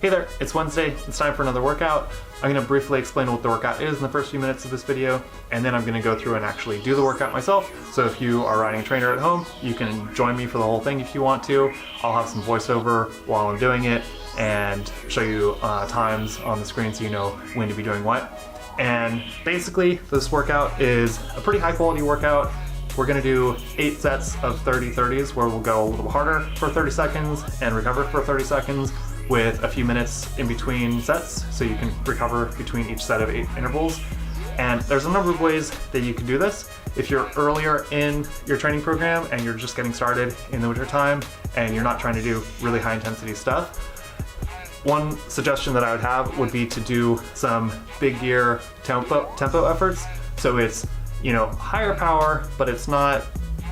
Hey there, it's Wednesday, it's time for another workout. I'm gonna briefly explain what the workout is in the first few minutes of this video, and then I'm gonna go through and actually do the workout myself. So if you are riding a trainer at home, you can join me for the whole thing if you want to. I'll have some voiceover while I'm doing it and show you times on the screen so you know when to be doing what. And basically, this workout is a pretty high quality workout. We're gonna do 8 sets of 30-30s where we'll go a little harder for 30 seconds and recover for 30 seconds with a few minutes in between sets, so you can recover between each set of 8 intervals. And there's a number of ways that you can do this. If you're earlier in your training program and you're just getting started in the winter time and you're not trying to do really high intensity stuff, one suggestion that I would have would be to do some big gear tempo efforts. So it's, you know, higher power, but it's not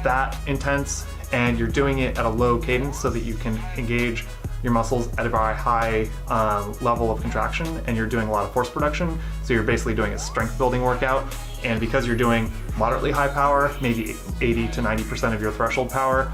that intense, and you're doing it at a low cadence so that you can engage your muscles at a very high level of contraction, and you're doing a lot of force production. So you're basically doing a strength building workout. And because you're doing moderately high power, maybe 80 to 90% of your threshold power,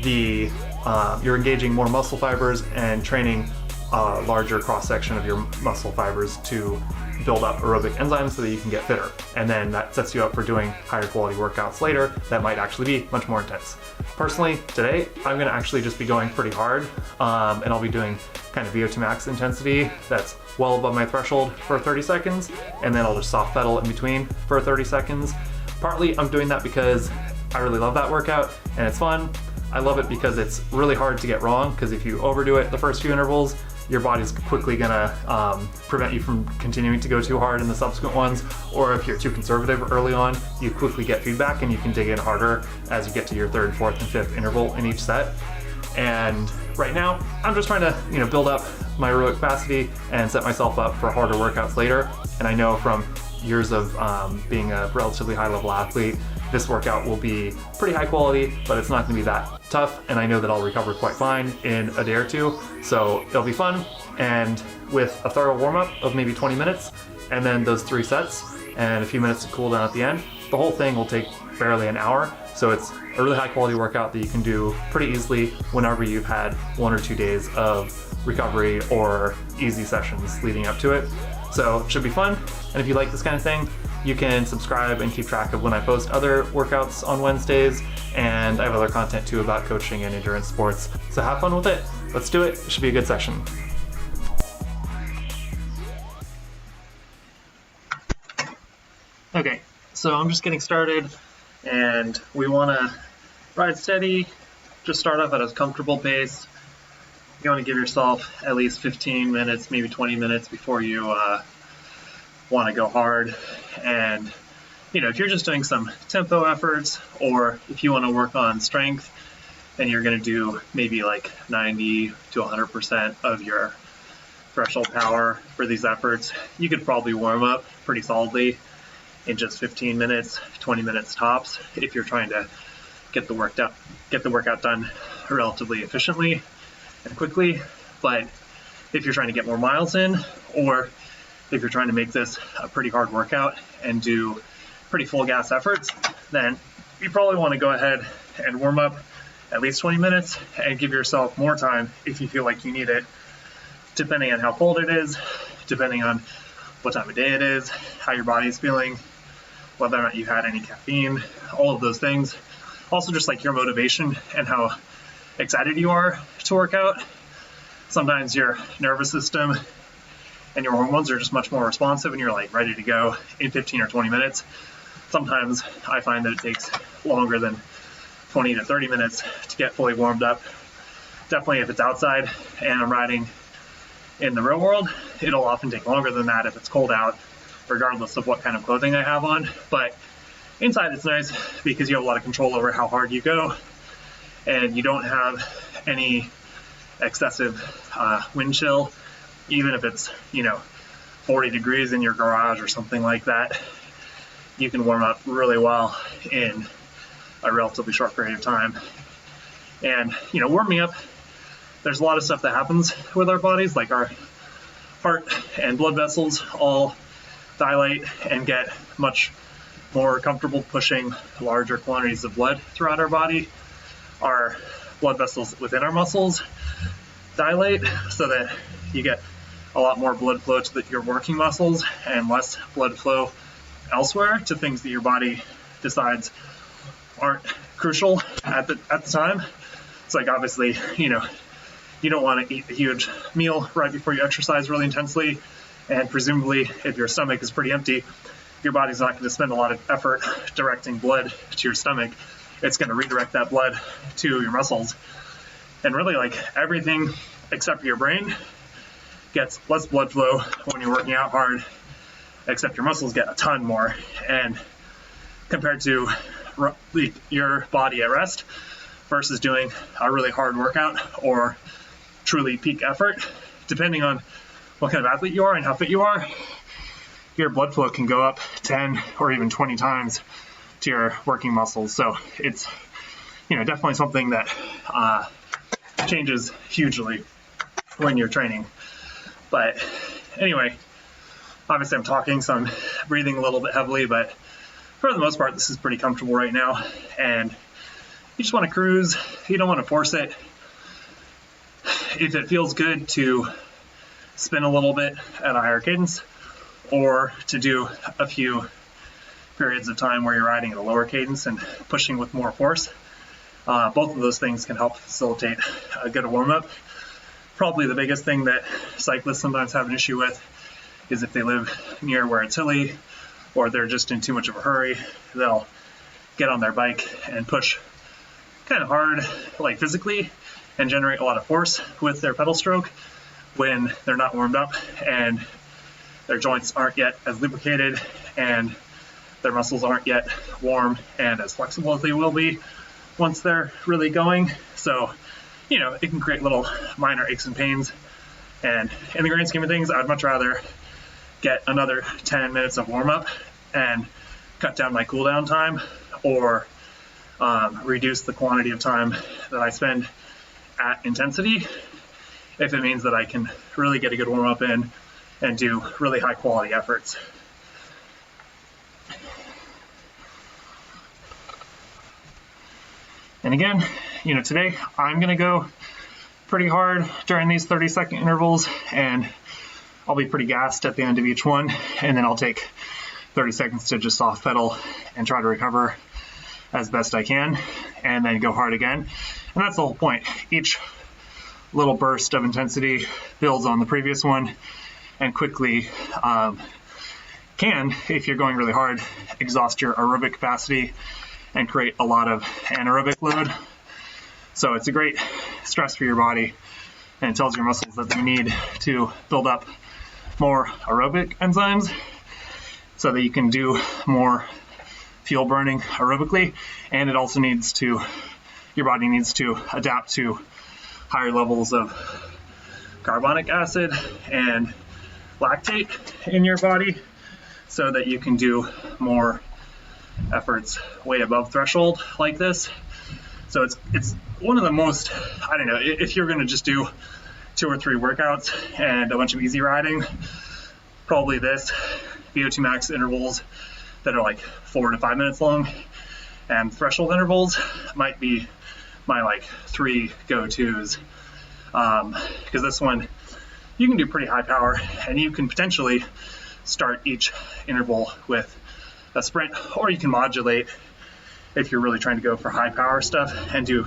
you're engaging more muscle fibers and training a larger cross section of your muscle fibers to build up aerobic enzymes so that you can get fitter. And then that sets you up for doing higher quality workouts later that might actually be much more intense. Personally, today, I'm gonna actually just be going pretty hard, and I'll be doing kind of VO2 max intensity that's well above my threshold for 30 seconds, and then I'll just soft pedal in between for 30 seconds. Partly, I'm doing that because I really love that workout and it's fun. I love it because it's really hard to get wrong, because if you overdo it the first few intervals, your body's quickly gonna prevent you from continuing to go too hard in the subsequent ones, or if you're too conservative early on, you quickly get feedback and you can dig in harder as you get to your 3rd, 4th, and 5th interval in each set. And right now, I'm just trying to, build up my aerobic capacity and set myself up for harder workouts later. And I know from years of being a relatively high-level athlete, this workout will be pretty high quality, but it's not gonna be that tough, and I know that I'll recover quite fine in a day or two, so it'll be fun. And with a thorough warm-up of maybe 20 minutes, and then those 3 sets, and a few minutes to cool down at the end, the whole thing will take barely an hour, so it's a really high quality workout that you can do pretty easily whenever you've had 1 or 2 days of recovery or easy sessions leading up to it. So it should be fun, and if you like this kind of thing, you can subscribe and keep track of when I post other workouts on Wednesdays, and I have other content too about coaching and endurance sports. So have fun with it. Let's do it. It should be a good session. Okay, so I'm just getting started, and we want to ride steady, just start off at a comfortable pace. You want to give yourself at least 15 minutes, maybe 20 minutes before you want to go hard. And if you're just doing some tempo efforts, or if you want to work on strength and you're going to do maybe like 90 to 100% of your threshold power for these efforts, you could probably warm up pretty solidly in just 15 minutes, 20 minutes tops, if you're trying to get the workout done relatively efficiently and quickly. But if you're trying to get more miles in, or if you're trying to make this a pretty hard workout and do pretty full gas efforts, then you probably want to go ahead and warm up at least 20 minutes and give yourself more time if you feel like you need it, depending on how cold it is, depending on what time of day it is, how your body's feeling, whether or not you had any caffeine, all of those things. Also, just like your motivation and how excited you are to work out. Sometimes your nervous system and your hormones are just much more responsive and you're like ready to go in 15 or 20 minutes. Sometimes I find that it takes longer than 20 to 30 minutes to get fully warmed up. Definitely if it's outside and I'm riding in the real world, it'll often take longer than that if it's cold out, regardless of what kind of clothing I have on. But inside it's nice because you have a lot of control over how hard you go, and you don't have any excessive wind chill. Even if it's 40 degrees in your garage or something like that, you can warm up really well in a relatively short period of time. And warming up, there's a lot of stuff that happens with our bodies, like our heart and blood vessels all dilate and get much more comfortable pushing larger quantities of blood throughout our body. Our blood vessels within our muscles dilate so that you get a lot more blood flow to your working muscles and less blood flow elsewhere to things that your body decides aren't crucial at the time. It's like, obviously, you don't want to eat a huge meal right before you exercise really intensely, and presumably if your stomach is pretty empty, your body's not going to spend a lot of effort directing blood to your stomach. It's going to redirect that blood to your muscles. And really, like, everything except your brain gets less blood flow when you're working out hard, except your muscles get a ton more. And compared to your body at rest versus doing a really hard workout or truly peak effort, depending on what kind of athlete you are and how fit you are, your blood flow can go up 10 or even 20 times to your working muscles. So it's, definitely something that changes hugely when you're training. But anyway, obviously I'm talking, so I'm breathing a little bit heavily, but for the most part, this is pretty comfortable right now. And you just want to cruise. You don't want to force it. If it feels good to spin a little bit at a higher cadence, or to do a few periods of time where you're riding at a lower cadence and pushing with more force, both of those things can help facilitate a good warm-up. Probably the biggest thing that cyclists sometimes have an issue with is if they live near where it's hilly, or they're just in too much of a hurry, they'll get on their bike and push kind of hard, like physically, and generate a lot of force with their pedal stroke when they're not warmed up and their joints aren't yet as lubricated and their muscles aren't yet warm and as flexible as they will be once they're really going. So, it can create little minor aches and pains. And in the grand scheme of things, I'd much rather get another 10 minutes of warm up and cut down my cool down time, or reduce the quantity of time that I spend at intensity, if it means that I can really get a good warm up in and do really high quality efforts. And again, today I'm going to go pretty hard during these 30-second intervals, and I'll be pretty gassed at the end of each one, and then I'll take 30 seconds to just soft pedal and try to recover as best I can, and then go hard again. And that's the whole point. Each little burst of intensity builds on the previous one, and quickly can, if you're going really hard, exhaust your aerobic capacity and create a lot of anaerobic load. So it's a great stress for your body, and it tells your muscles that they need to build up more aerobic enzymes so that you can do more fuel burning aerobically. And it also your body needs to adapt to higher levels of carbonic acid and lactate in your body so that you can do more efforts way above threshold like this. So it's one of the most, if you're going to just do 2 or 3 workouts and a bunch of easy riding, probably this VO2 max intervals that are like 4 to 5 minutes long, and threshold intervals might be my 3 go-tos, because this one you can do pretty high power, and you can potentially start each interval with a sprint, or you can modulate if you're really trying to go for high power stuff and do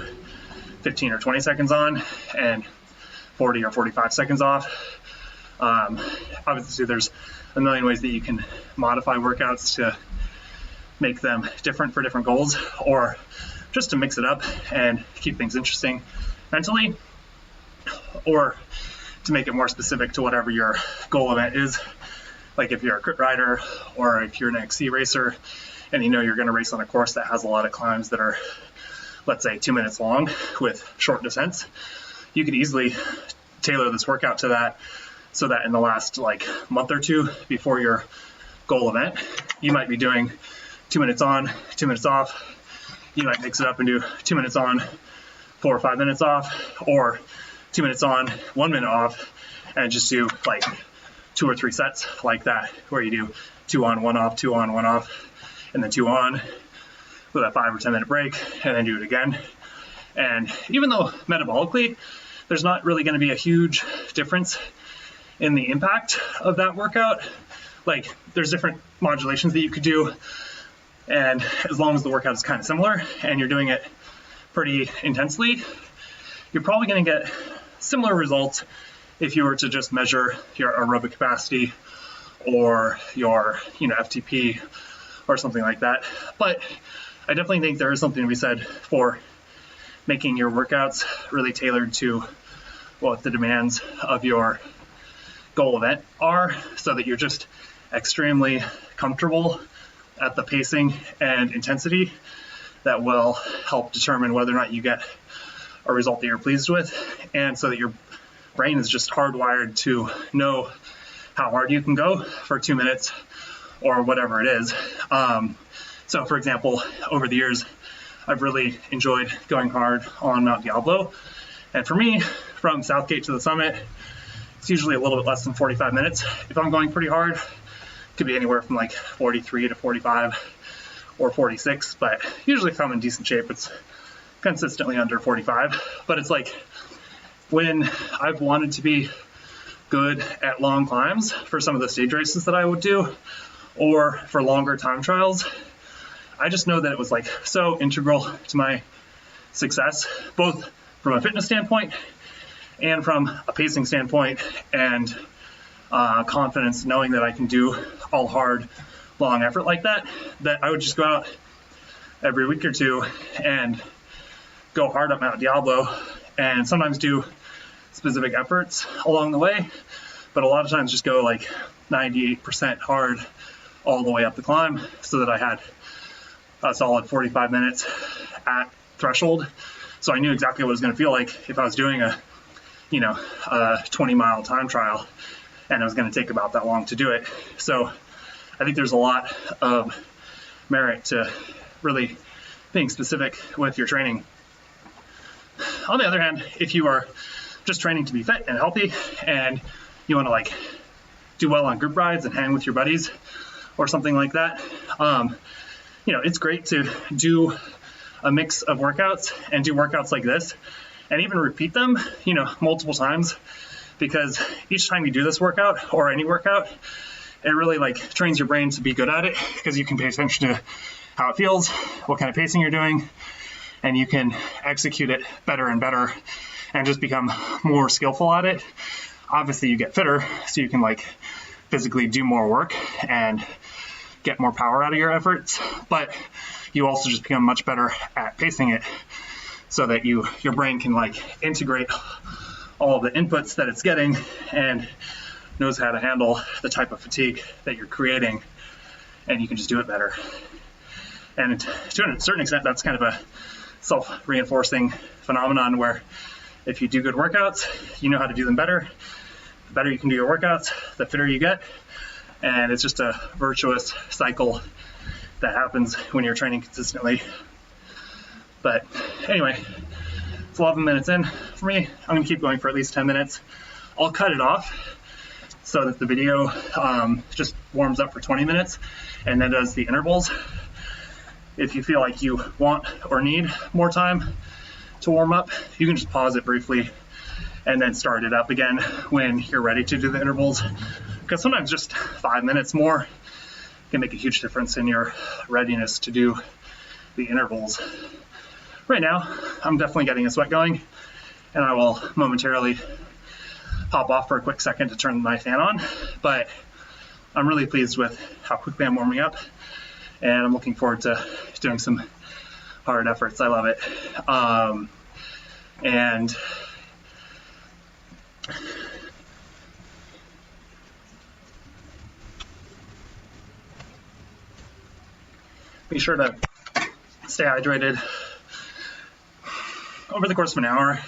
15 or 20 seconds on and 40 or 45 seconds off. Obviously there's a million ways that you can modify workouts to make them different for different goals, or just to mix it up and keep things interesting mentally, or to make it more specific to whatever your goal event is. Like if you're a crit rider, or if you're an XC racer and you're going to race on a course that has a lot of climbs that are, let's say, 2 minutes long with short descents, you could easily tailor this workout to that, so that in the last month or 2 before your goal event, you might be doing 2 minutes on, 2 minutes off. You might mix it up and do 2 minutes on, 4 or 5 minutes off, or 2 minutes on, 1 minute off, and just do 2 or 3 sets like that, where you do 2 on, 1 off, 2 on, 1 off, and then 2 on with a 5 or 10 minute break, and then do it again. And even though metabolically there's not really going to be a huge difference in the impact of that workout. Like, there's different modulations that you could do, and as long as the workout is kind of similar and you're doing it pretty intensely, you're probably going to get similar results if you were to just measure your aerobic capacity or your FTP or something like that. But I definitely think there is something to be said for making your workouts really tailored to what the demands of your goal event are, so that you're just extremely comfortable at the pacing and intensity that will help determine whether or not you get a result that you're pleased with, and so that your brain is just hardwired to know how hard you can go for 2 minutes or whatever it is. So for example, over the years, I've really enjoyed going hard on Mount Diablo. And for me, from Southgate to the summit, it's usually a little bit less than 45 minutes. If I'm going pretty hard, it could be anywhere from like 43 to 45 or 46, but usually if I'm in decent shape, it's consistently under 45. But it's like, when I've wanted to be good at long climbs for some of the stage races that I would do, or for longer time trials, I just know that it was like so integral to my success, both from a fitness standpoint and from a pacing standpoint, and confidence knowing that I can do all hard, long effort like that, that I would just go out every week or two and go hard up Mount Diablo, and sometimes do specific efforts along the way, but a lot of times just go like 98% hard all the way up the climb, so that I had a solid 45 minutes at threshold. So I knew exactly what it was going to feel like if I was doing a 20-mile time trial, and it was going to take about that long to do it. So I think there's a lot of merit to really being specific with your training. On the other hand, if you are just training to be fit and healthy, and you want to like do well on group rides and hang with your buddies or something like that, it's great to do a mix of workouts and do workouts like this, and even repeat them, multiple times, because each time you do this workout or any workout, it really like trains your brain to be good at it, because you can pay attention to how it feels, what kind of pacing you're doing, and you can execute it better and better and just become more skillful at it. Obviously you get fitter, so you can like physically do more work and get more power out of your efforts, but you also just become much better at pacing it, so that your brain can like integrate all of the inputs that it's getting and knows how to handle the type of fatigue that you're creating, and you can just do it better. And to a certain extent, that's kind of a self-reinforcing phenomenon, where if you do good workouts, you know how to do them better. The better you can do your workouts, the fitter you get. And it's just a virtuous cycle that happens when you're training consistently. But anyway, it's 11 minutes in for me. I'm gonna keep going for at least 10 minutes. I'll cut it off so that the video just warms up for 20 minutes and then does the intervals. If you feel like you want or need more time to warm up, you can just pause it briefly and then start it up again when you're ready to do the intervals. Because sometimes just 5 minutes more can make a huge difference in your readiness to do the intervals. Right now, I'm definitely getting a sweat going, and I will momentarily hop off for a quick second to turn my fan on, but I'm really pleased with how quickly I'm warming up, and I'm looking forward to doing some hard efforts. I love it. And be sure to stay hydrated. Over the course of an hour,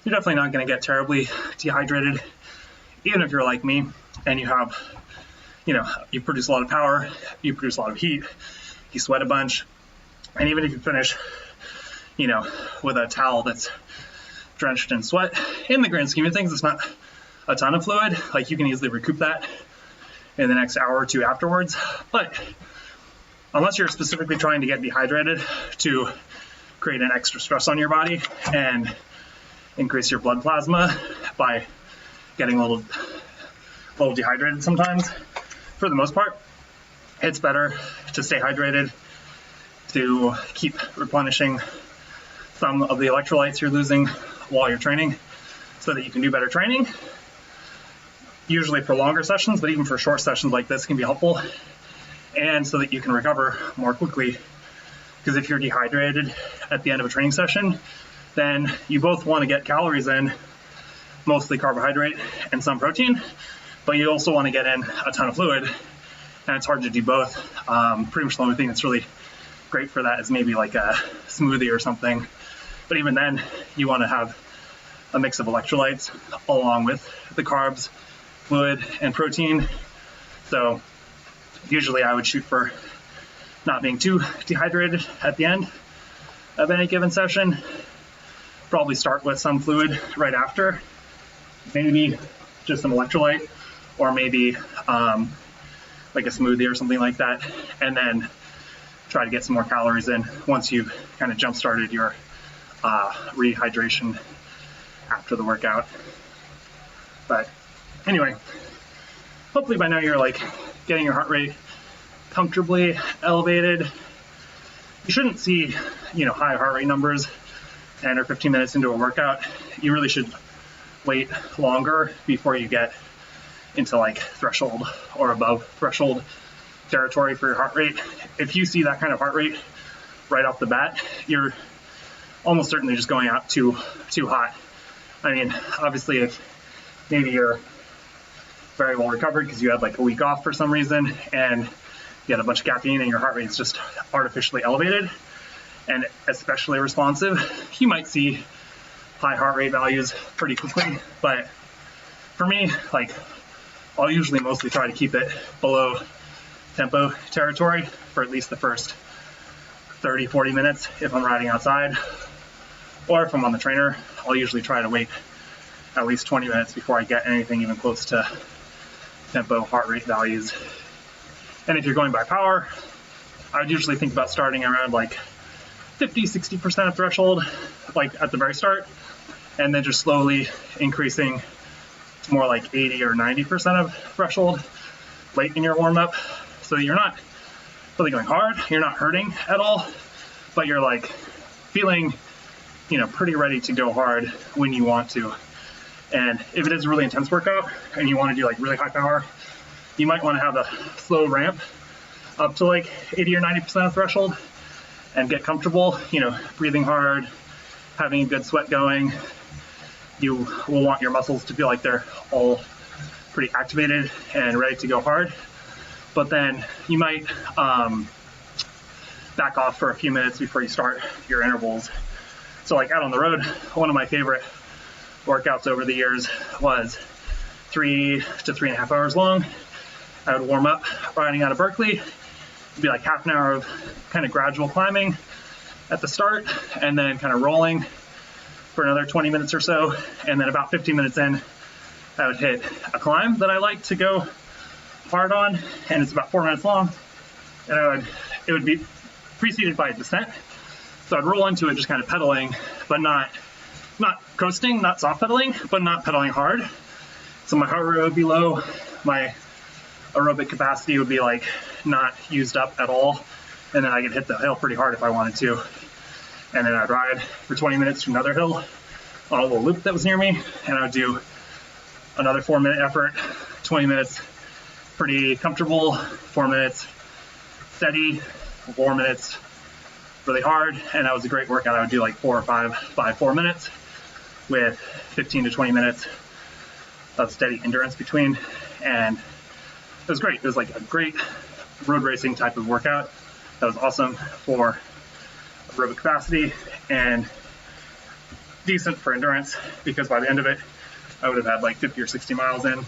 you're definitely not going to get terribly dehydrated, even if you're like me and you have, you produce a lot of power, you produce a lot of heat, you sweat a bunch, and even if you finish, with a towel that's drenched in sweat, in the grand scheme of things, it's not a ton of fluid. Like, you can easily recoup that in the next hour or two afterwards. But unless you're specifically trying to get dehydrated to create an extra stress on your body and increase your blood plasma by getting a little a little dehydrated sometimes. For the most part, it's better to stay hydrated, to keep replenishing some of the electrolytes you're losing while you're training so that you can do better training. Usually for longer sessions, but even for short sessions like this can be helpful, and so that you can recover more quickly. Because if you're dehydrated at the end of a training session, then you both want to get calories in, mostly carbohydrate and some protein, but you also want to get in a ton of fluid, and it's hard to do both. Pretty much the only thing that's really great for that is maybe like a smoothie or something, but even then you want to have a mix of electrolytes along with the carbs, fluid, and protein. So usually I would shoot for not being too dehydrated at the end of any given session. Probably start with some fluid right after, maybe just some electrolyte, or maybe like a smoothie or something like that, and then try to get some more calories in once you've kind of jump started your rehydration after the workout. But anyway, hopefully by now you're like getting your heart rate comfortably elevated. You shouldn't see, high heart rate numbers 10 or 15 minutes into a workout. You really should wait longer before you get into like threshold or above threshold territory for your heart rate. If you see that kind of heart rate right off the bat, you're almost certainly just going out too hot. I mean, obviously if maybe you're very well recovered because you had like a week off for some reason and you had a bunch of caffeine and your heart rate is just artificially elevated and especially responsive, you might see high heart rate values pretty quickly. But for me, like, I'll usually mostly try to keep it below tempo territory for at least the first 30-40 minutes if I'm riding outside, or if I'm on the trainer, I'll usually try to wait at least 20 minutes before I get anything even close to tempo heart rate values. And if you're going by power, I would usually think about starting around like 50-60% of threshold, like at the very start, and then just slowly increasing to more like 80 or 90% of threshold late in your warm-up, so that you're not really going hard, you're not hurting at all, but you're like feeling, pretty ready to go hard when you want to. And if it is a really intense workout and you want to do like really high power, you might want to have a slow ramp up to like 80 or 90% of threshold and get comfortable, breathing hard, having a good sweat going. You will want your muscles to feel like they're all pretty activated and ready to go hard. But then you might back off for a few minutes before you start your intervals. So like out on the road, one of my favorite workouts over the years was 3 to 3.5 hours long. I would warm up riding out of Berkeley. It'd be like half an hour of kind of gradual climbing at the start, and then kind of rolling for another 20 minutes or so. And then about 15 minutes in, I would hit a climb that I like to go hard on, and it's about 4 minutes long. And it would be preceded by a descent. So I'd roll into it just kind of pedaling, but not coasting, not soft pedaling, but not pedaling hard. So my heart rate would be low, my aerobic capacity would be like not used up at all, and then I could hit the hill pretty hard if I wanted to. And then I'd ride for 20 minutes to another hill on a little loop that was near me, and I would do another 4-minute effort, 20 minutes pretty comfortable, 4 minutes steady, 4 minutes really hard, and that was a great workout. I would do like 4 or 5 by 4 minutes with 15 to 20 minutes of steady endurance between, and it was great. It was like a great road racing type of workout that was awesome for aerobic capacity and decent for endurance, because by the end of it I would have had like 50 or 60 miles in.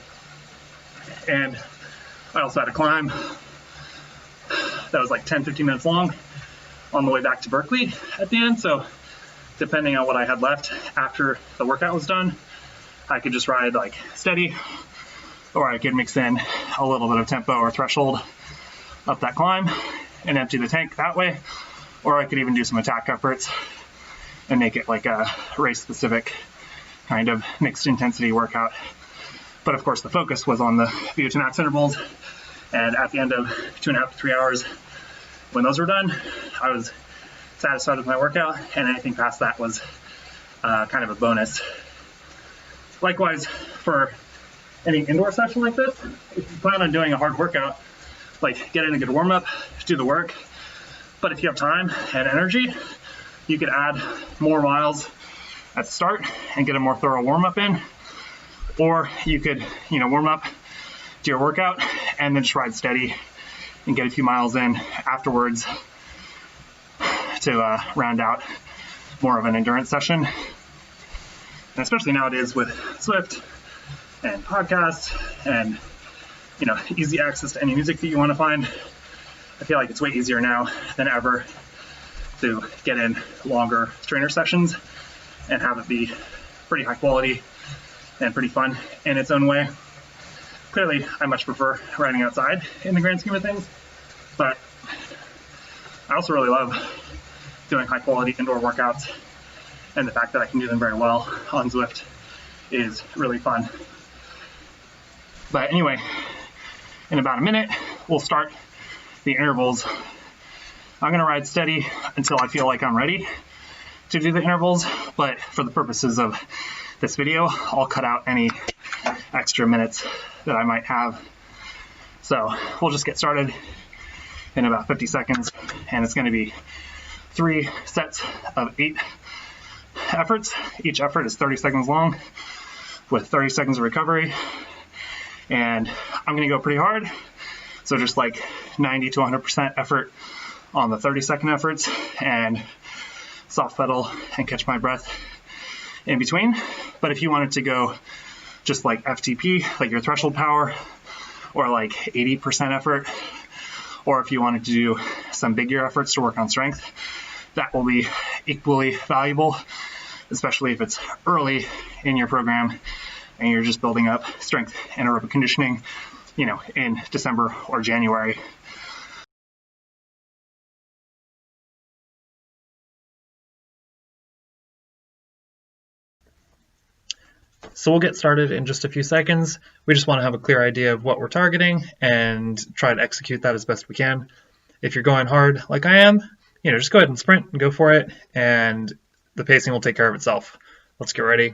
And I also had a climb that was like 10-15 minutes long on the way back to Berkeley at the end. So depending on what I had left after the workout was done, I could just ride like steady, or I could mix in a little bit of tempo or threshold up that climb and empty the tank that way. Or I could even do some attack efforts and make it like a race specific kind of mixed intensity workout But of course, the focus was on the VO2 max intervals. And at the end of 2.5 to 3 hours, when those were done, I was satisfied with my workout, and anything past that was kind of a bonus. Likewise, for any indoor session like this, if you plan on doing a hard workout, like get in a good warm up, do the work. But if you have time and energy, you could add more miles at the start and get a more thorough warm up in. Or you could, warm up, do your workout, and then just ride steady and get a few miles in afterwards to round out more of an endurance session. And especially nowadays with Zwift and podcasts and easy access to any music that you want to find, I feel like it's way easier now than ever to get in longer trainer sessions and have it be pretty high quality and pretty fun in its own way. Clearly, I much prefer riding outside in the grand scheme of things, but I also really love doing high quality indoor workouts, and the fact that I can do them very well on Zwift is really fun. But anyway, in about a minute, we'll start the intervals. I'm gonna ride steady until I feel like I'm ready to do the intervals, but for the purposes of this video, I'll cut out any extra minutes that I might have. So we'll just get started in about 50 seconds, and it's gonna be 3 sets of 8 efforts. Each effort is 30 seconds long with 30 seconds of recovery. And I'm gonna go pretty hard. So just like 90 to 100% effort on the 30-second efforts, and soft pedal and catch my breath in between. But if you wanted to go just like FTP, like your threshold power, or like 80% effort, or if you wanted to do some bigger efforts to work on strength, that will be equally valuable, especially if it's early in your program and you're just building up strength and aerobic conditioning, in December or January. So we'll get started in just a few seconds. We just want to have a clear idea of what we're targeting and try to execute that as best we can. If you're going hard like I am, just go ahead and sprint and go for it, and the pacing will take care of itself. Let's get ready.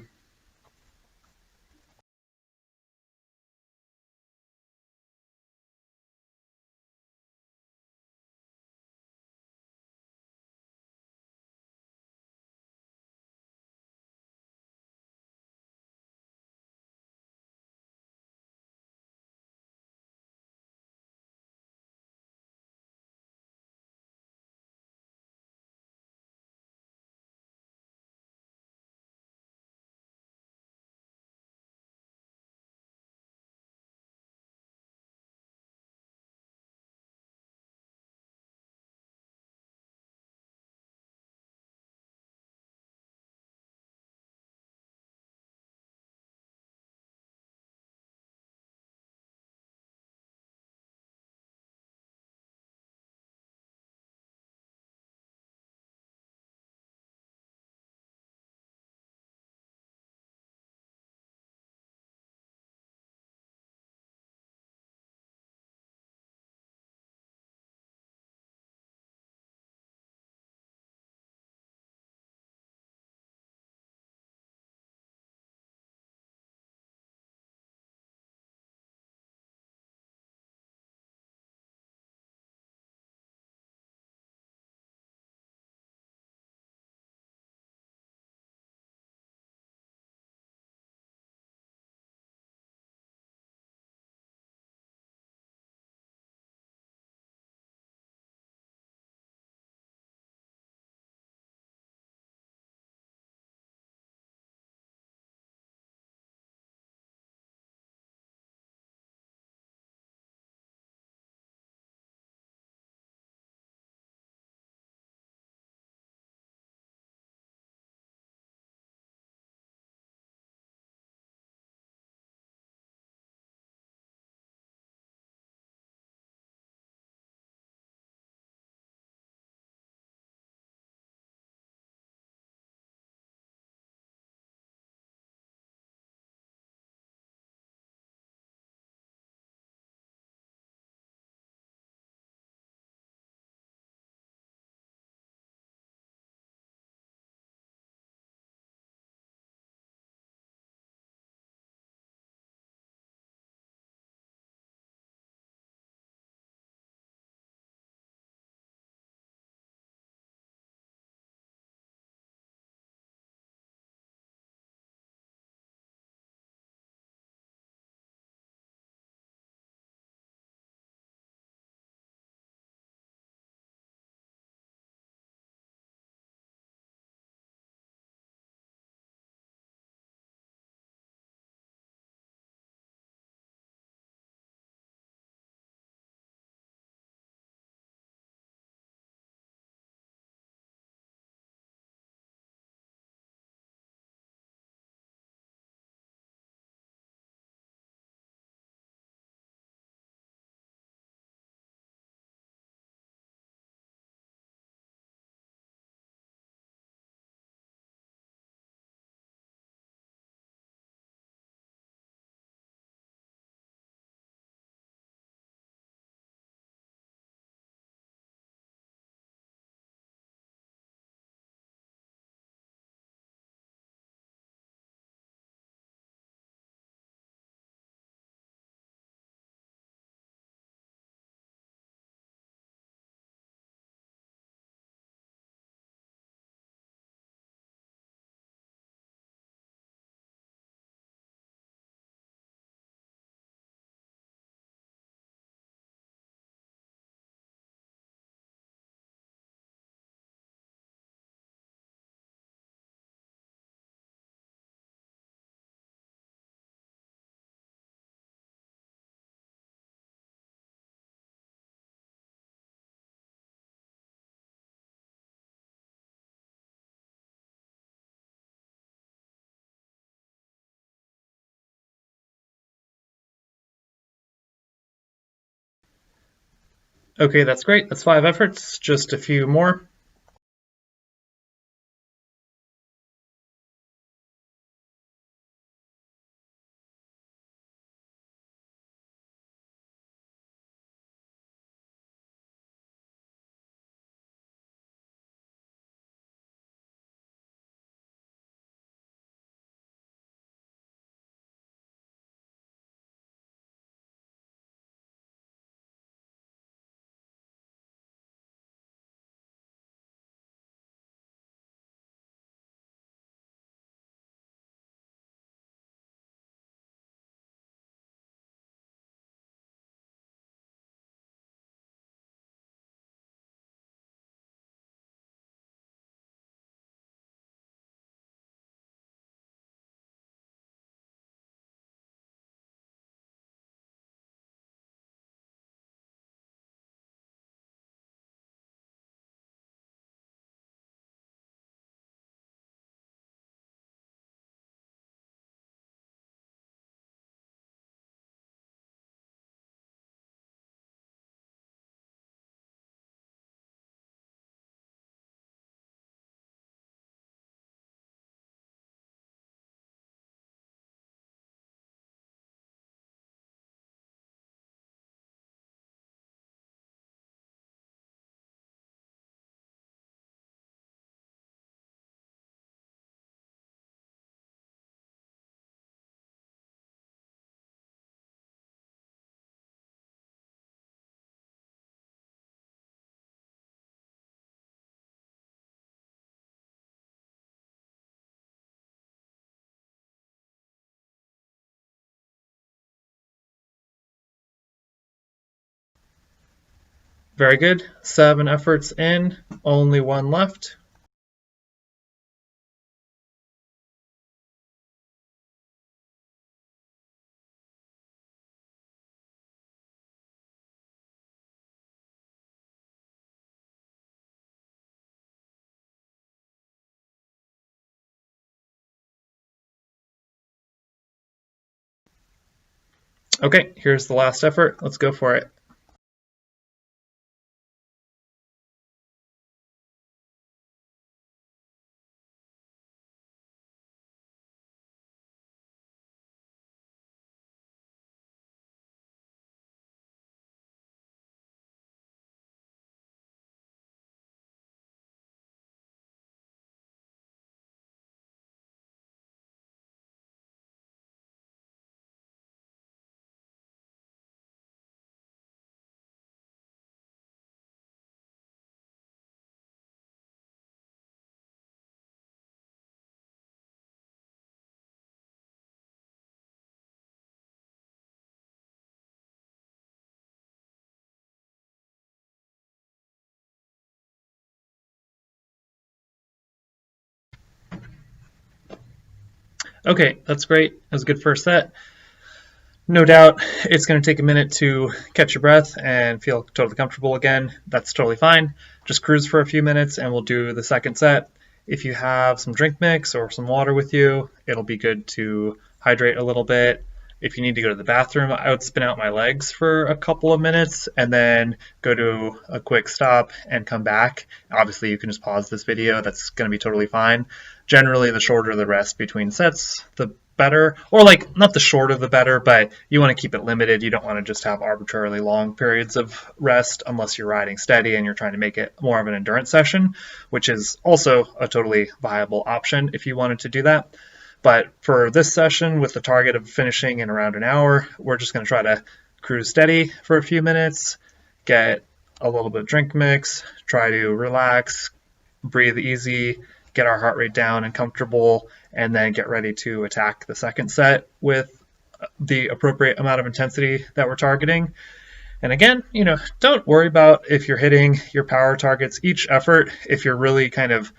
Okay, that's great. That's 5 efforts. Just a few more. Very good. 7 efforts in, only 1 left. Okay, here's the last effort. Let's go for it. Okay, that's great. That was a good first set. No doubt it's going to take a minute to catch your breath and feel totally comfortable again. That's totally fine. Just cruise for a few minutes and we'll do the second set. If you have some drink mix or some water with you, it'll be good to hydrate a little bit. If you need to go to the bathroom, I would spin out my legs for a couple of minutes and then go to a quick stop and come back. Obviously, you can just pause this video. That's going to be totally fine. Generally, the shorter the rest between sets, the better, or like not the shorter the better, but you want to keep it limited. You don't want to just have arbitrarily long periods of rest unless you're riding steady and you're trying to make it more of an endurance session, which is also a totally viable option if you wanted to do that. But for this session, with the target of finishing in around an hour, we're just going to try to cruise steady for a few minutes, get a little bit of drink mix, try to relax, breathe easy, get our heart rate down and comfortable, and then get ready to attack the second set with the appropriate amount of intensity that we're targeting. And again, don't worry about if you're hitting your power targets each effort. If you're really kind of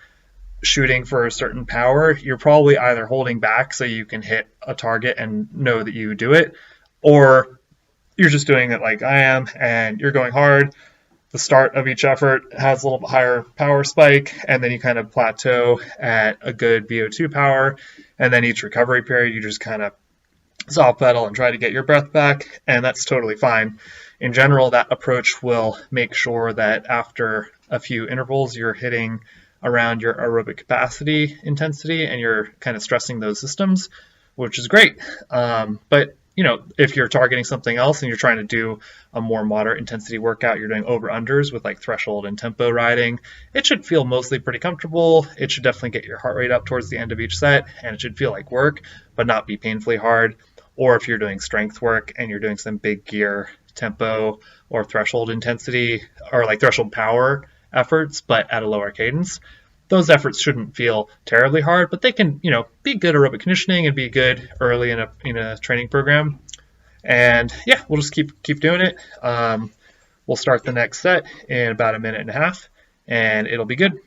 shooting for a certain power, you're probably either holding back so you can hit a target and know that you do it, or you're just doing it like I am and you're going hard. The start of each effort has a little bit higher power spike, and then you kind of plateau at a good VO2 power, and then each recovery period you just kind of soft pedal and try to get your breath back, and that's totally fine. In general, that approach will make sure that after a few intervals, you're hitting around your aerobic capacity intensity and you're kind of stressing those systems, which is great. But if you're targeting something else and you're trying to do a more moderate intensity workout, you're doing over unders with like threshold and tempo riding, it should feel mostly pretty comfortable. It should definitely get your heart rate up towards the end of each set, and it should feel like work, but not be painfully hard. Or if you're doing strength work and you're doing some big gear tempo or threshold intensity or like threshold power efforts, but at a lower cadence, those efforts shouldn't feel terribly hard, but they can, be good aerobic conditioning and be good early in a training program. And yeah, we'll just keep doing it. We'll start the next set in about a minute and a half, and it'll be good.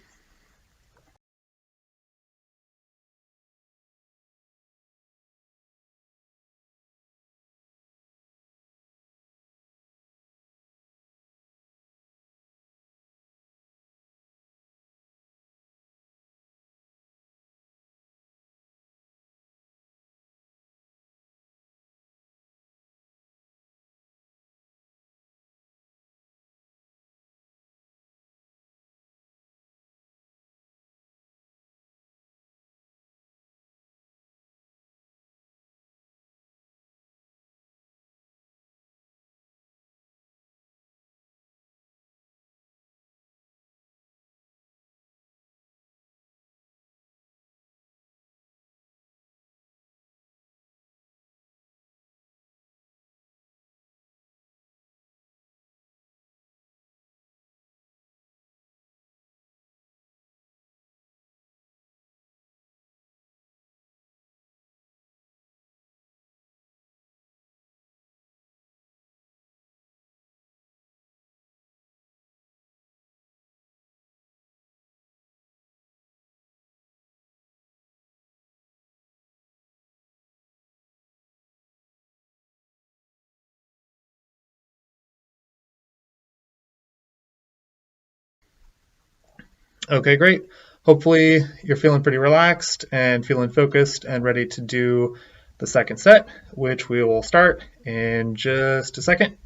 Okay, great. Hopefully you're feeling pretty relaxed and feeling focused and ready to do the second set, which we will start in just a second.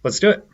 Let's do it.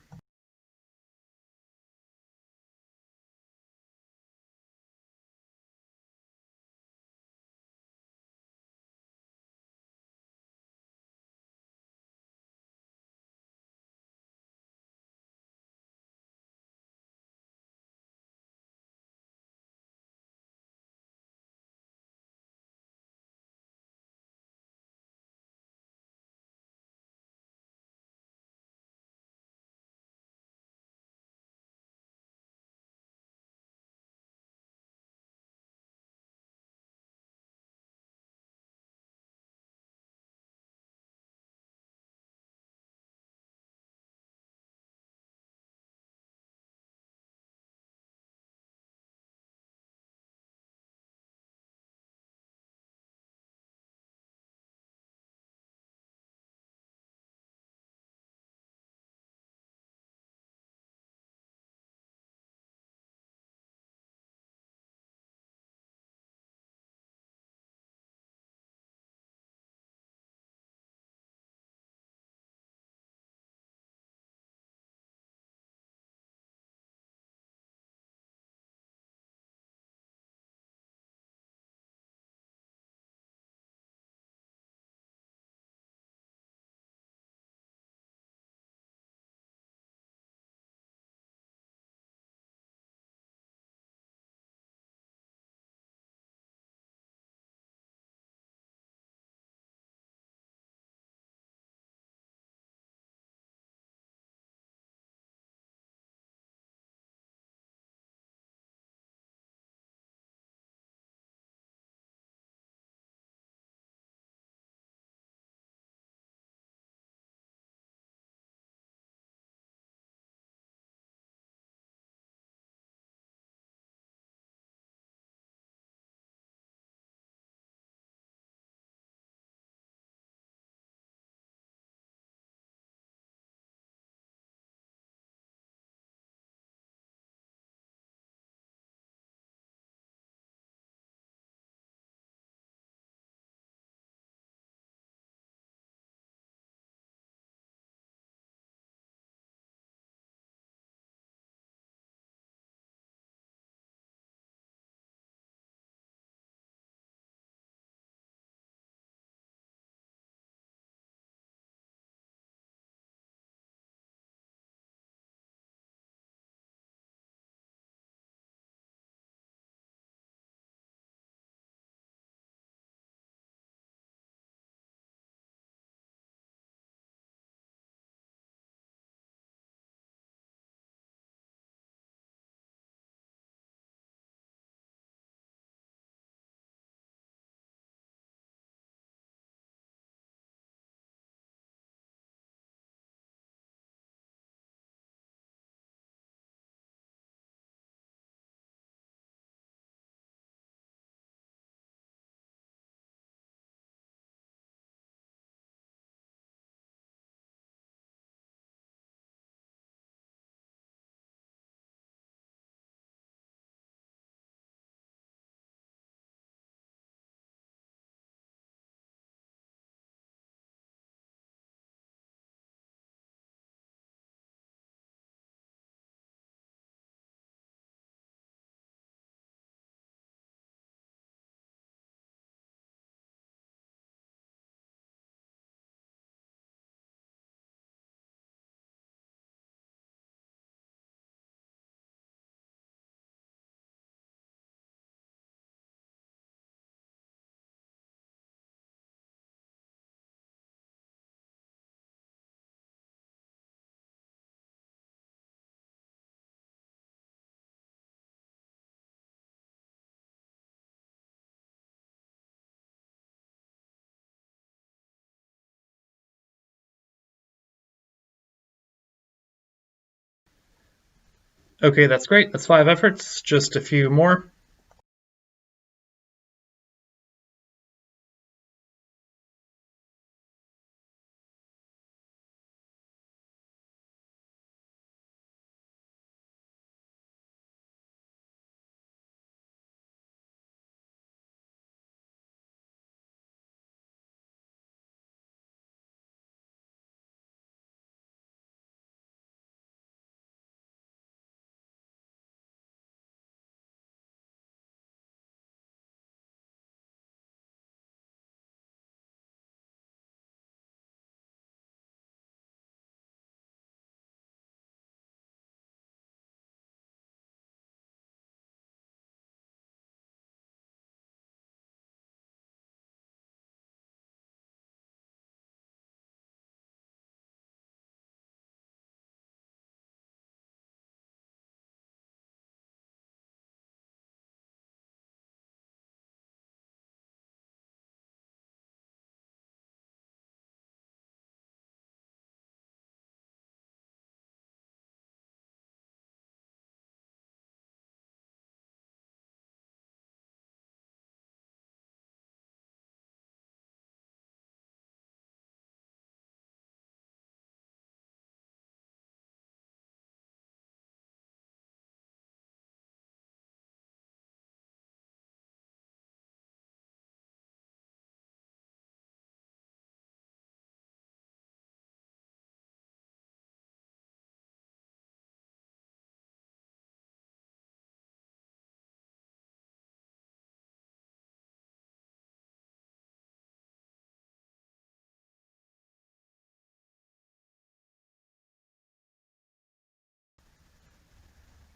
Okay, that's great. That's 5 efforts. Just a few more.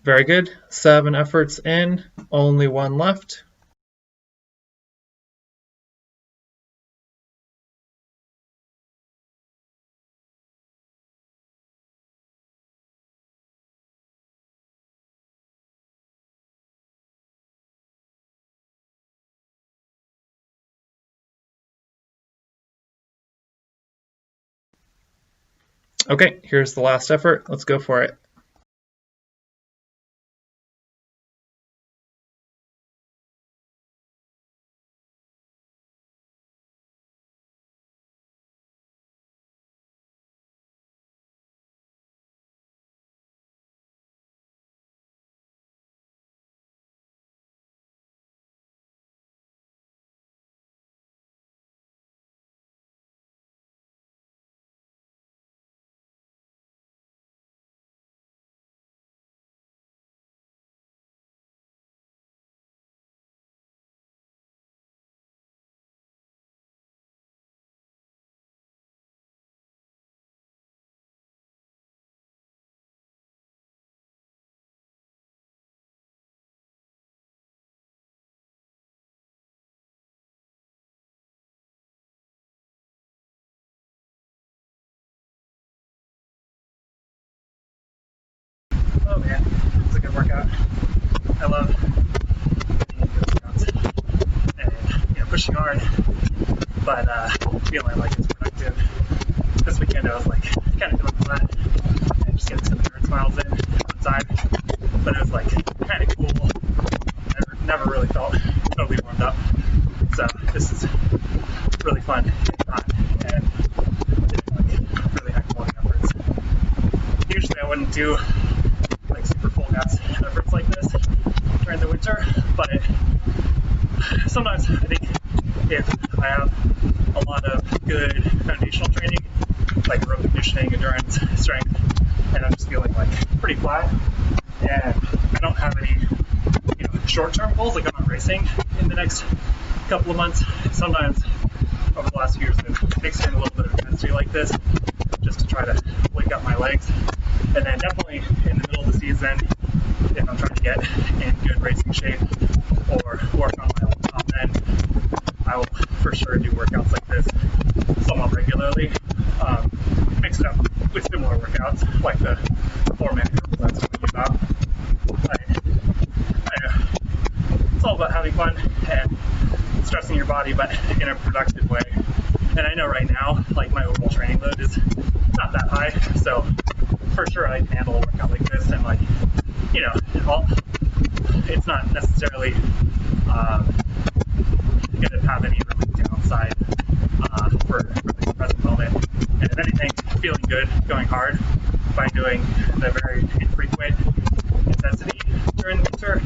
Very good. 7 efforts in, only 1 left. Okay, here's the last effort. Let's go for it. Oh man, it's a good workout. I love being good workouts and pushing hard, but feeling like it's productive. This weekend I was like kind of doing flat and just getting some endurance miles in outside, but it was like kind of cool. Never really felt totally warmed up, so this is really fun and like really high quality efforts. Usually I wouldn't do like super full gas efforts like this during the winter, but sometimes I think if I have a lot of good foundational training, like aerobic conditioning, endurance, strength, and I'm just feeling like pretty flat, and I don't have any short-term goals, like I'm not racing in the next couple of months. Sometimes over the last few years I've mixed in a little bit of intensity like this just to try to wake up my legs. And then definitely in the middle of the season, if I'm trying to get in good racing shape or work on my top end, I will for sure do workouts like this somewhat regularly. Mix it up with similar workouts like the 4-minute intervals I was talking about. It's all about having fun and stressing your body, but in a productive way. And I know right now, like my overall training load is not that high, so for sure I can handle a workout like this and like you know, it's not necessarily going to have any really downside for the present moment. And if anything, feeling good, going hard by doing the very infrequent intensity during the winter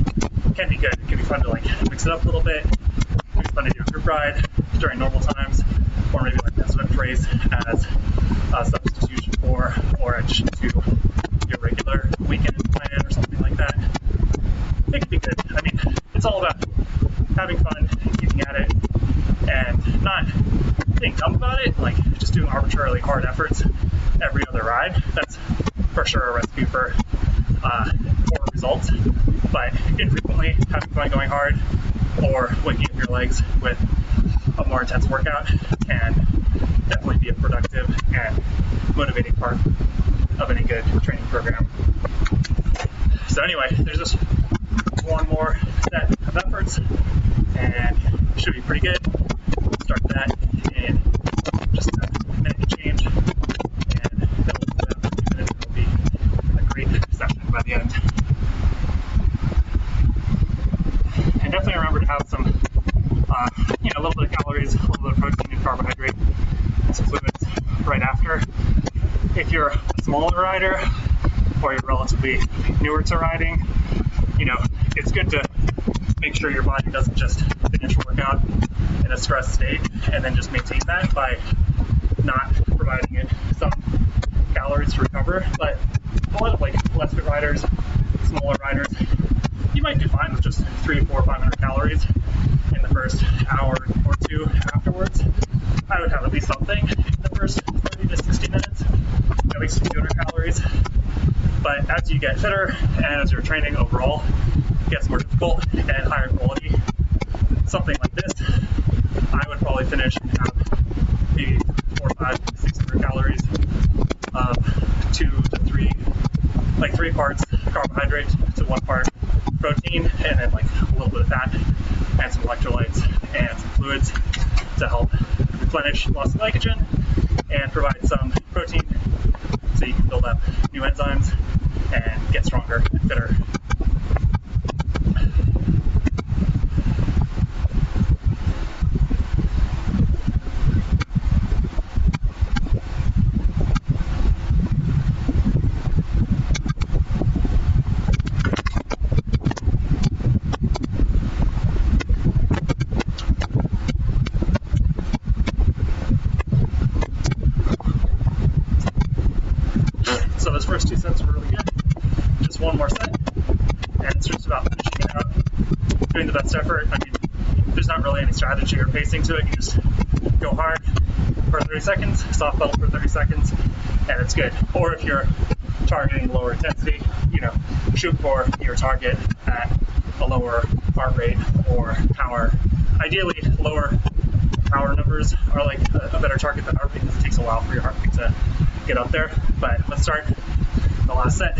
can be good. It can be fun to like mix it up a little bit. It's fun to do a group ride during normal times, or maybe like that Swift race as a substitution for or addition to your regular weekend plan or something like that. It can be good. I mean, it's all about having fun, keeping at it, and not being dumb about it, like just doing arbitrarily hard efforts every other ride. That's for sure a recipe for poor results. But infrequently having fun going hard or waking up your legs with a more intense workout can definitely be a productive and motivating part of any good training program. So anyway, there's just one more set of efforts and it should be pretty good. Start that in just a minute and change, and then we'll do that for 2 minutes. It'll be a great session by the end. And definitely remember to have some, a little bit of calories, a little bit of protein and carbohydrate, and some fluids right after. If you're a smaller rider or you're relatively newer to riding, it's good to make sure your body doesn't just finish workout in a stress state and then just maintain that by not providing it some calories to recover. But a lot of like less fit riders, smaller riders, you might do fine with just 300, 400, 500 calories in the first hour or two afterwards. I would have at least something in the first 30 to 60 minutes, at least 200 calories. But as you get fitter and as your training overall gets more difficult and higher quality, something like this, I would probably finish and have maybe 400, 500, 600 calories of 2 to 3, like 3 parts carbohydrate to 1 part protein, and then like a little bit of fat and some electrolytes and some fluids to help replenish lost glycogen and provide some protein so you can build up new enzymes and get stronger and fitter. So those first 2 sets were really good. Just one more set, and it's just about finishing it out, doing the best effort. I mean, there's not really any strategy or pacing to it. You just go hard for 30 seconds, soft pedal for 30 seconds, and it's good. Or if you're targeting lower intensity, shoot for your target at a lower heart rate or power. Ideally, lower power numbers are like a better target than heart rate because it takes a while for your heart rate to get up there. But let's start the last set.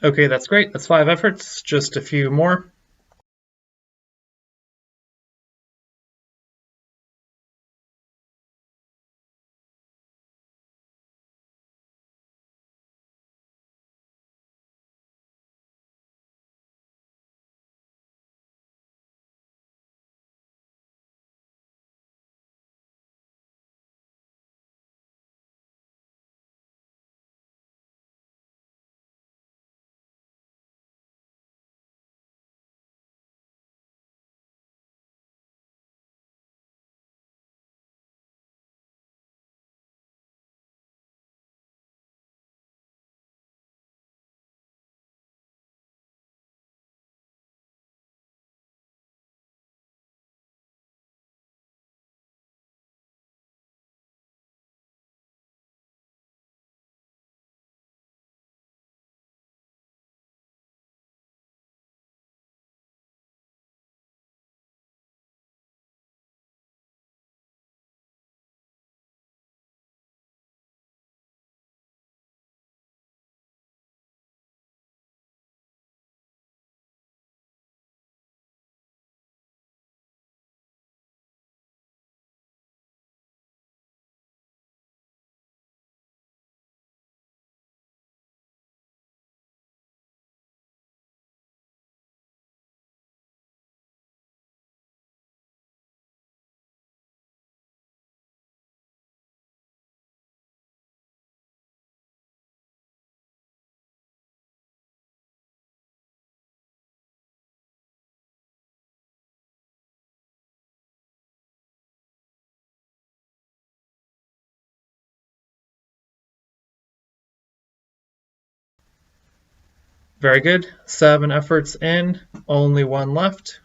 Okay, that's great. That's 5 efforts. Just a few more. Very good. 7 efforts in, only 1 left.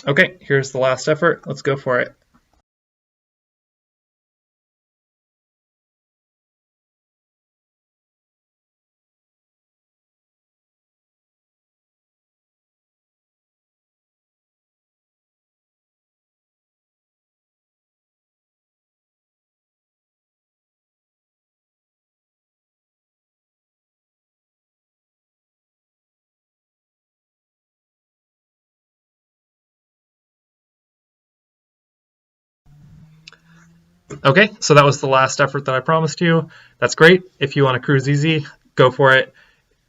Okay, here's the last effort. Let's go for it. Okay, so that was the last effort that I promised you. That's great. If you want to cruise easy, go for it.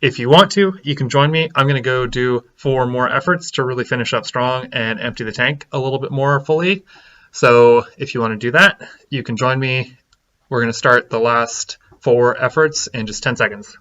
If you want to, you can join me. I'm going to go do 4 more efforts to really finish up strong and empty the tank a little bit more fully. So if you want to do that, you can join me. We're going to start the last 4 efforts in just 10 seconds.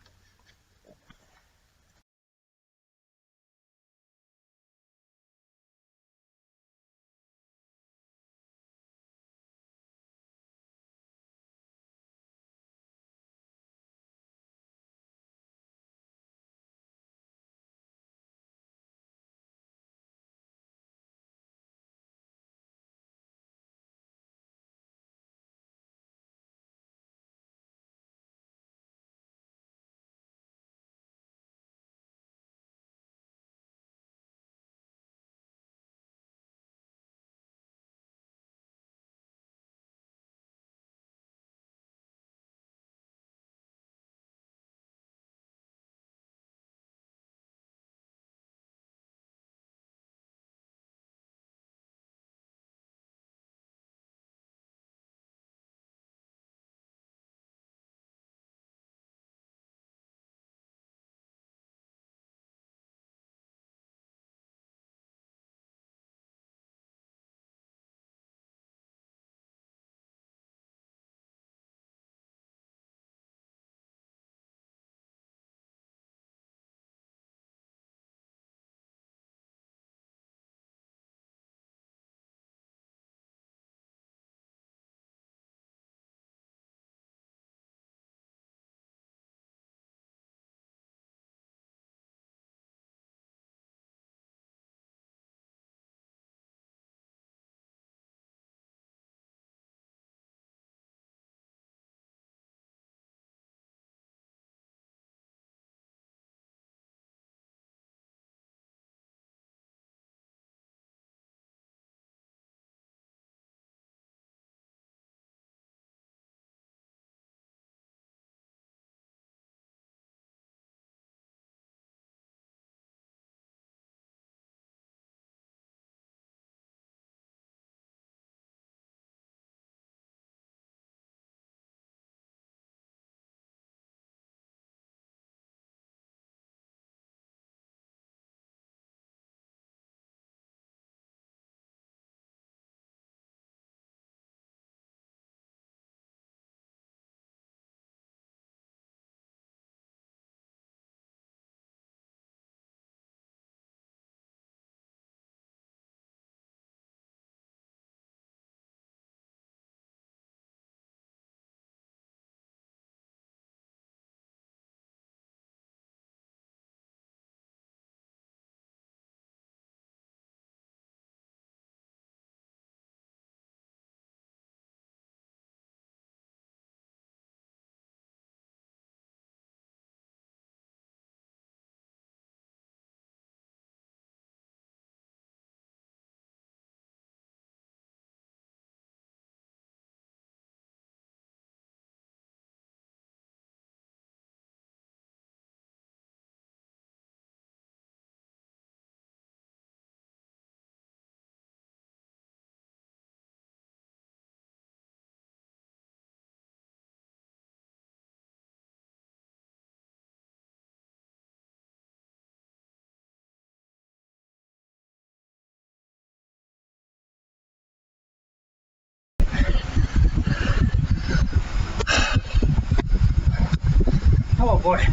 boy.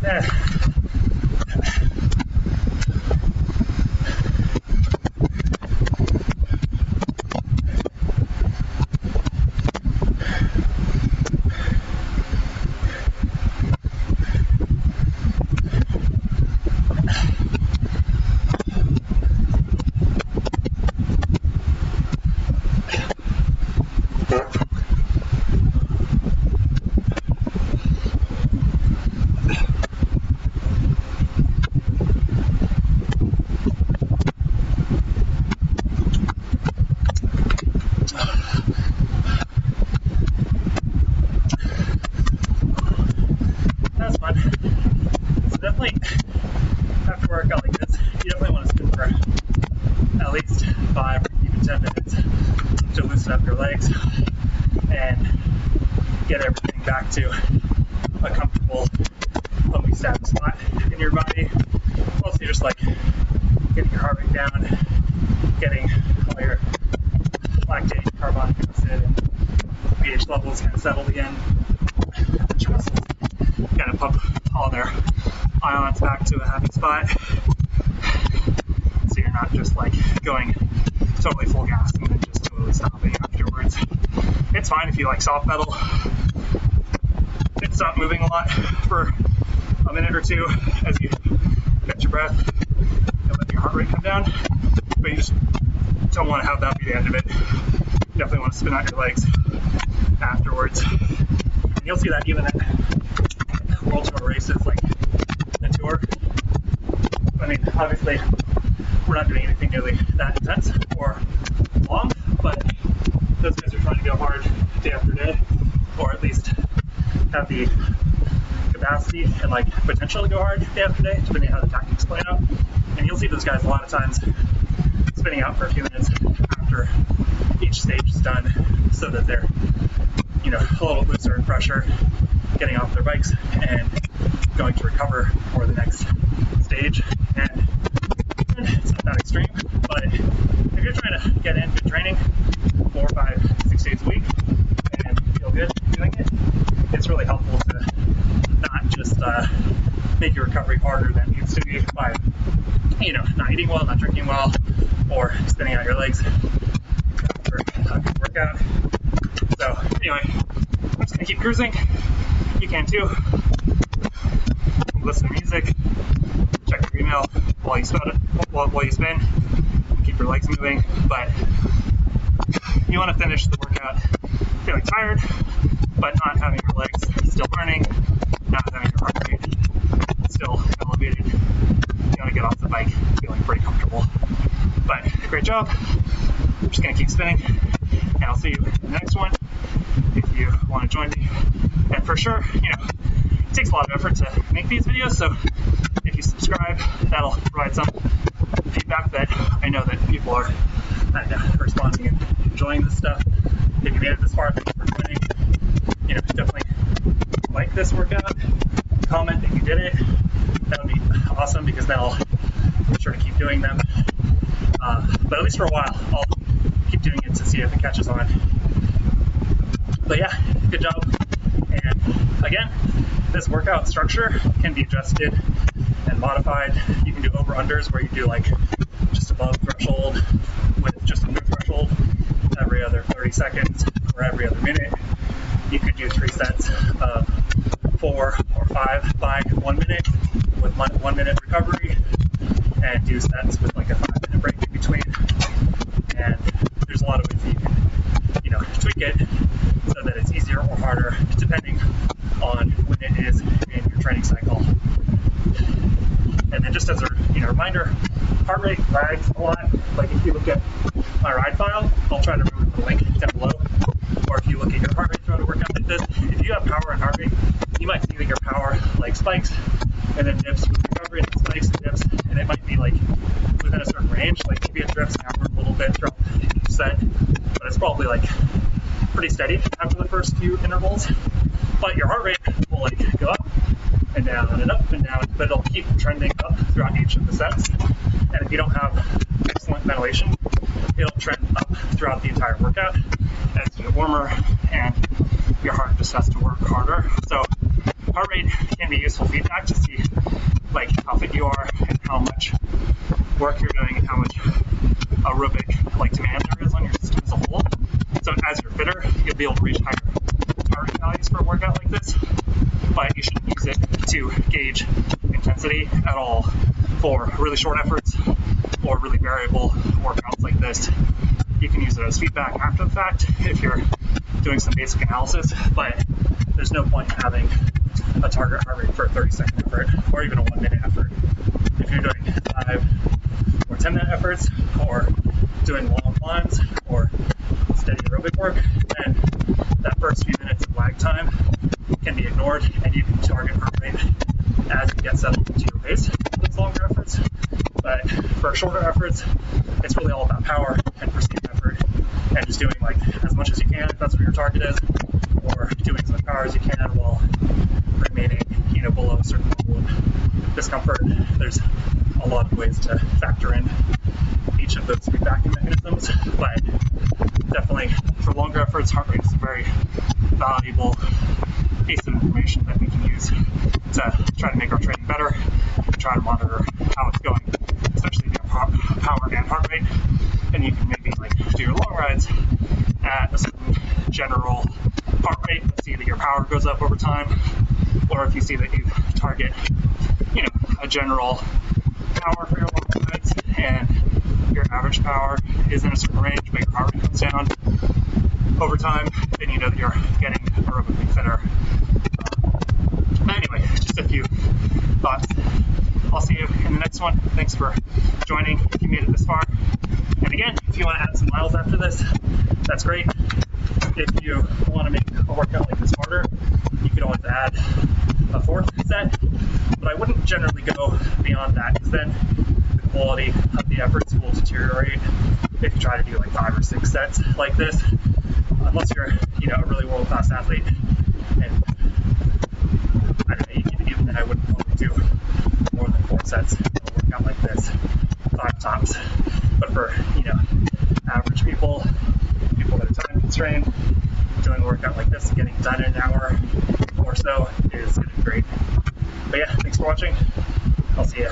Yeah. That's fun. So definitely, after a workout like this, you definitely want to spin for at least 5 or even 10 minutes to loosen up your legs and get everything back to a comfortable homeostatic spot in your body. Mostly just like getting your heart rate down, getting all your lactate, carbonic acid, and pH levels kind of settled again. Let your muscles kind of pump all their ions back to a happy spot. So you're not just like going totally full gas and then just totally stopping afterwards. It's fine if you like soft pedal and stop moving a lot for a minute or two as you catch your breath and let your heart rate come down. But you just don't want to have that be the end of it. You definitely want to spin out your legs afterwards. And you'll see that even at World Tour races like the Tour. I mean, obviously, we're not doing anything nearly that intense or long, but those guys are trying to go hard day after day, or at least have the capacity and like potential to go hard day after day, depending on how the tactics play out. And you'll see those guys a lot of times spinning out for a few minutes after each stage is done, so that they're, you know, a little looser in pressure, getting off their bikes and going to recover for the next stage. And it's not that extreme, but if you're trying to get in good training 4, 5, 6 days a week and feel good doing it, it's really helpful to not just make your recovery harder than it needs to be by, you know, not eating well, not drinking well, or spinning out your legs after a good workout. So anyway, I'm just gonna keep cruising. You can too. Listen to music, check your email while you spin, keep your legs moving. But you want to finish the workout feeling tired, but not having your legs still burning, not having your heart rate still elevated. You want to get off the bike feeling pretty comfortable. But great job. I'm just gonna keep spinning, and I'll see you in the next one if you want to join me. And for sure, you know, it takes a lot of effort to make these videos, so if you subscribe, that'll provide some feedback that I know that people are responding and enjoying this stuff. If you made it this far, thank you for joining. You know, definitely like this workout, comment if you did it. That would be awesome, because then I'll be sure to keep doing them. But at least for a while, I'll keep doing it to see if it catches on. But yeah, good job. And again, this workout structure can be adjusted and modified. You can do over-unders where you do like just above threshold with just under threshold every other 30 seconds or every other minute. You could do 3 sets of 4 or 5 by 1 minute with 1 minute recovery, and do sets with like a 5-minute break in between. And there's a lot of ways that you can, you know, tweak it so that it's easier or harder depending on when it is in your training cycle. And then just as a reminder, heart rate lags a lot. Like if you look at my ride file, I'll try to remove the link down below. Or if you look at your heart rate throughout a workout like this, if you have power and heart rate, you might see that your power like spikes and then dips with recovery, and spikes and dips, and it might be like within a certain range. Like maybe it drifts downward a little bit throughout each set, but it's probably like pretty steady after the first few intervals. But your heart rate will like go up and down and up and down, but it'll keep trending up throughout each of the sets. And if you don't have excellent ventilation, it'll trend up throughout the entire workout as you get warmer and your heart just has to work harder. So heart rate can be useful feedback to see like how fit you are and how much work you're doing and how much aerobic like demand there is on your system as a whole. So as you're fitter, you'll be able to reach higher heart rate values for a workout like this, but you shouldn't use it to gauge intensity at all for really short efforts or really variable workouts like this. You can use it as feedback after the fact if you're doing some basic analysis, but there's no point in having a target heart rate for a 30-second effort or even a 1-minute effort. If you're doing 5 or 10-minute efforts or doing long climbs or steady aerobic work, then that first few minutes of lag time can be ignored and you can target heart rate as you get settled into your pace for those longer efforts. But for shorter efforts, it's really all about power and perceived effort and just doing like as much as you can if that's what your target is, or doing as much power as you can while remaining, below a certain level of discomfort. There's a lot of ways to factor in each of those feedback mechanisms, but definitely for longer efforts, heart rate is a very valuable piece of information that we can use to try to make our training better and try to monitor how it's going, especially your power and heart rate. And you can maybe like do your long rides at a certain general heart rate and see that your power goes up over time, or if you see that you target, a general power for your long rides and your average power is in a certain range, but your heart rate comes down over time, then you know that you're getting aerobically fitter. Anyway, just a few thoughts. I'll see you in the next one. Thanks for joining if you made it this far. And again, if you want to add some miles after this, that's great. If you want to make a workout like this harder, you could always add a 4th set, but I wouldn't generally go beyond that because then the quality of the efforts will deteriorate if you try to do like 5 or 6 sets like this, unless you're a really world-class athlete. And I don't know, even then I wouldn't probably do more than 4 sets of a workout like this, 5 tops. But for average people that are time constrained, doing a workout like this and getting done in an hour or so is going to be great. But yeah, thanks for watching. I'll see you.